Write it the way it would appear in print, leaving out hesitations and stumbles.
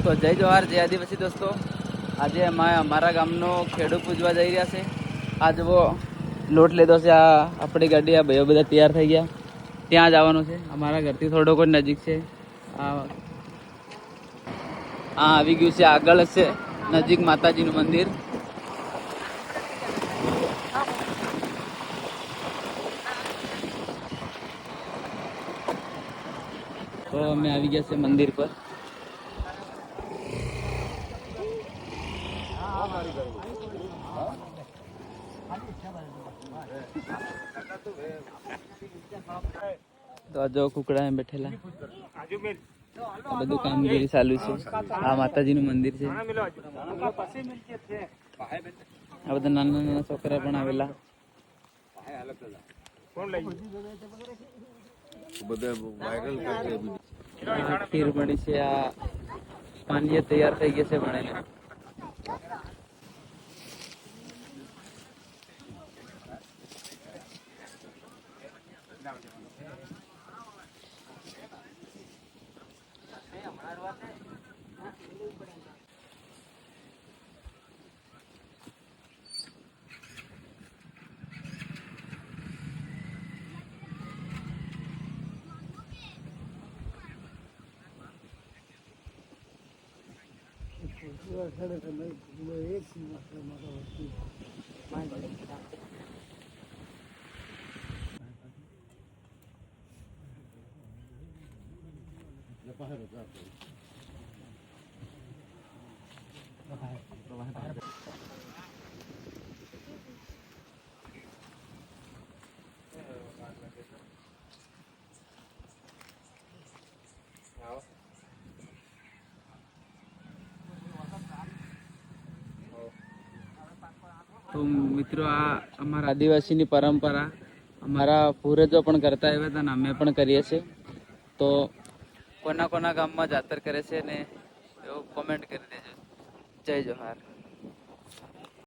તો જય જોહાર, જય આદિવાસી દોસ્તો। આજે અમારા ગામનો ખેડૂ પૂજવા જઈ રહ્યા છે। આ જુઓ લોટ લીધો છે। આ આપણી ગાડી, આ ભાઈઓ બધા તૈયાર થઈ ગયા, ત્યાં જવાનું છે। અમારા ઘરથી થોડો કોઈ નજીક છે। આ આવી ગયું છે, આગળ છે નજીક માતાજીનું મંદિર। તો અમે આવી ગયા છે મંદિર પર। તો આ જો કુકડા બેઠેલા, આ બધું કામગીરી ચાલુ છે। આ માતાજીનું મંદિર છે। આ બધા નાના નાના છોકરા પણ આવેલા। ખીર મળી છે। આ પાણી તૈયાર થઈ ગયા છે ભણેલા। તો મિત્રો, આ અમારા આદિવાસીની પરંપરા અમારા પૂર્વજો પણ કરતા આવ્યા હતા ને અમે પણ કરીએ છીએ। તો કોના કોના ગામમાં જાતર કરે છે ને એવું કોમેન્ટ કરી દેજો। જય જોહાર।